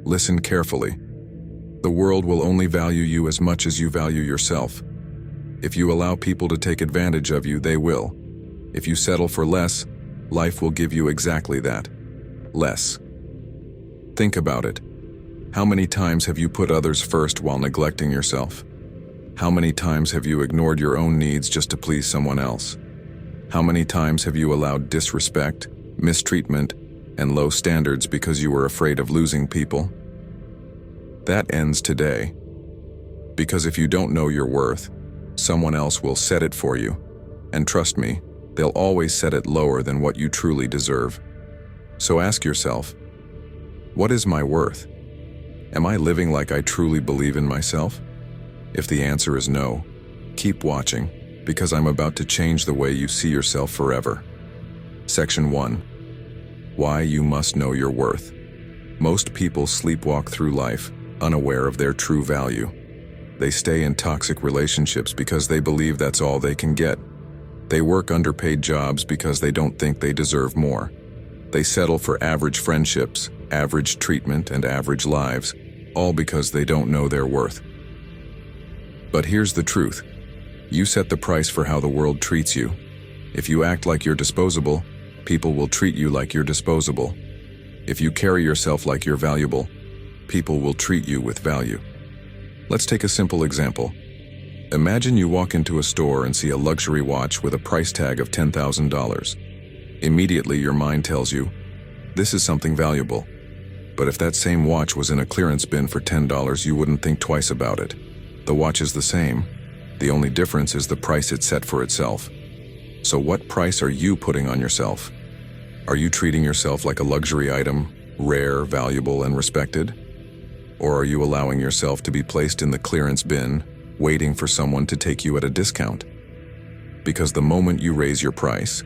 Listen carefully. The world will only value you as much as you value yourself. If you allow people to take advantage of you, they will. If you settle for less, life will give you exactly that. Less. Think about it. How many times have you put others first while neglecting yourself? How many times have you ignored your own needs just to please someone else? How many times have you allowed disrespect, mistreatment, and low standards because you were afraid of losing people? That ends today. Because if you don't know your worth, someone else will set it for you. And trust me, they'll always set it lower than what you truly deserve. So ask yourself, what is my worth? Am I living like I truly believe in myself? If the answer is no, keep watching, because I'm about to change the way you see yourself forever. Section 1. Why you must know your worth. Most people sleepwalk through life, unaware of their true value. They stay in toxic relationships because they believe that's all they can get. They work underpaid jobs because they don't think they deserve more. They settle for average friendships, average treatment, and average lives, all because they don't know their worth. But here's the truth. You set the price for how the world treats you. If you act like you're disposable, people will treat you like you're disposable. If you carry yourself like you're valuable, people will treat you with value. Let's take a simple example. Imagine you walk into a store and see a luxury watch with a price tag of $10,000. Immediately your mind tells you, this is something valuable. But if that same watch was in a clearance bin for $10, you wouldn't think twice about it. The watch is the same. The only difference is the price it set for itself. So what price are you putting on yourself? Are you treating yourself like a luxury item, rare, valuable, and respected? Or are you allowing yourself to be placed in the clearance bin, waiting for someone to take you at a discount? Because the moment you raise your price,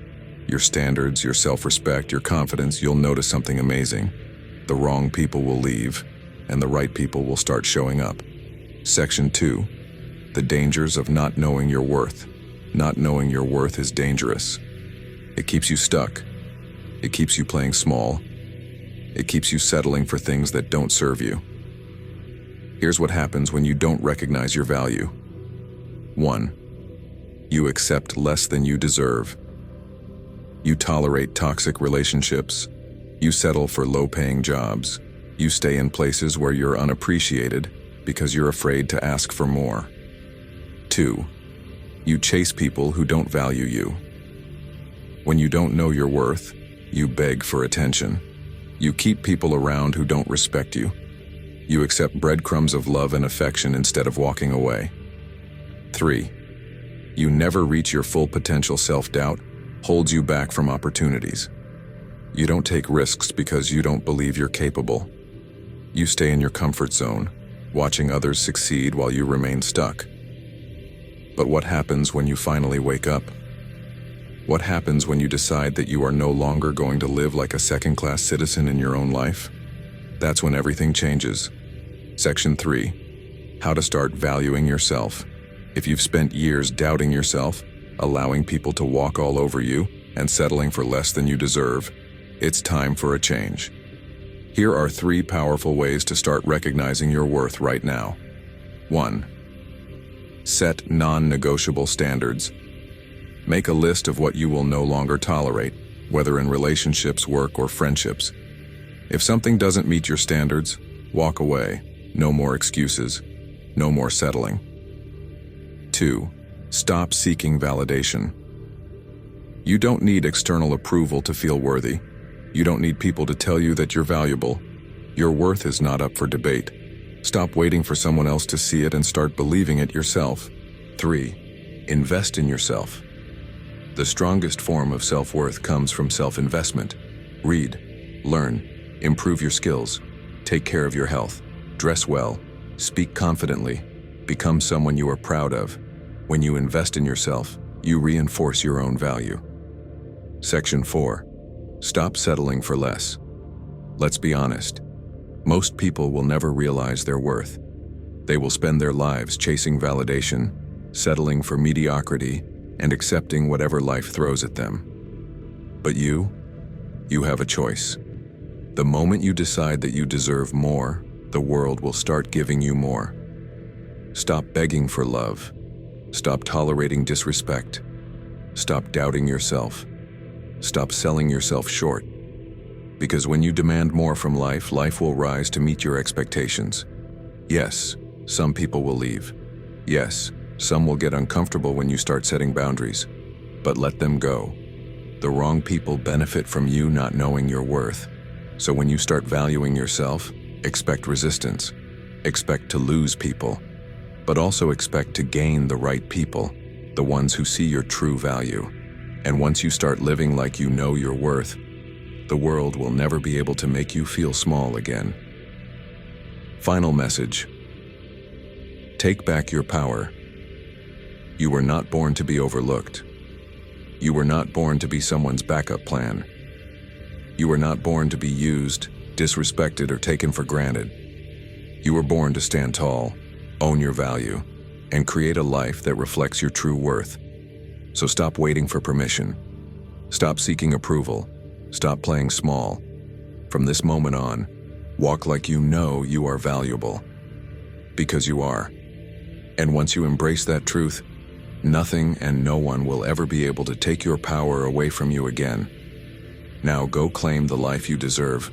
your standards, your self-respect, your confidence, you'll notice something amazing. The wrong people will leave, and the right people will start showing up. Section 2. The dangers of not knowing your worth. Not knowing your worth is dangerous. It keeps you stuck. It keeps you playing small. It keeps you settling for things that don't serve you. Here's what happens when you don't recognize your value. 1. You accept less than you deserve. You tolerate toxic relationships. You settle for low-paying jobs. You stay in places where you're unappreciated because you're afraid to ask for more. 2. You chase people who don't value you. When you don't know your worth, you beg for attention. You keep people around who don't respect you. You accept breadcrumbs of love and affection instead of walking away. 3. You never reach your full potential. Self-doubt holds you back from opportunities. You don't take risks because you don't believe you're capable. You stay in your comfort zone, watching others succeed while you remain stuck. But what happens when you finally wake up? What happens when you decide that you are no longer going to live like a second-class citizen in your own life? That's when everything changes. Section 3. How to start valuing yourself. If you've spent years doubting yourself, allowing people to walk all over you, and settling for less than you deserve, it's time for a change. Here are 3 powerful ways to start recognizing your worth right now. 1. Set non-negotiable standards. Make a list of what you will no longer tolerate, whether in relationships, work, or friendships. If something doesn't meet your standards, walk away. No more excuses. No more settling. 2. Stop seeking validation. You don't need external approval to feel worthy. You don't need people to tell you that you're valuable. Your worth is not up for debate. Stop waiting for someone else to see it and start believing it yourself. 3. Invest in yourself. The strongest form of self-worth comes from self-investment. Read, learn, improve your skills, take care of your health, dress well, speak confidently, become someone you are proud of. When you invest in yourself, you reinforce your own value. Section 4. Stop settling for less. Let's be honest. Most people will never realize their worth. They will spend their lives chasing validation, settling for mediocrity, and accepting whatever life throws at them. But you have a choice. The moment you decide that you deserve more, the world will start giving you more. Stop begging for love. Stop tolerating disrespect. Stop doubting yourself. Stop selling yourself short. Because when you demand more from life, life will rise to meet your expectations. Yes, some people will leave. Yes, some will get uncomfortable when you start setting boundaries. But let them go. The wrong people benefit from you not knowing your worth. So when you start valuing yourself, expect resistance. Expect to lose people. But also expect to gain the right people, the ones who see your true value. And once you start living like you know your worth, the world will never be able to make you feel small again. Final message. Take back your power. You were not born to be overlooked. You were not born to be someone's backup plan. You were not born to be used, disrespected, or taken for granted. You were born to stand tall, own your value, and create a life that reflects your true worth. So stop waiting for permission. Stop seeking approval. Stop playing small. From this moment on, walk like you know you are valuable. Because you are. And once you embrace that truth, nothing and no one will ever be able to take your power away from you again. Now go claim the life you deserve.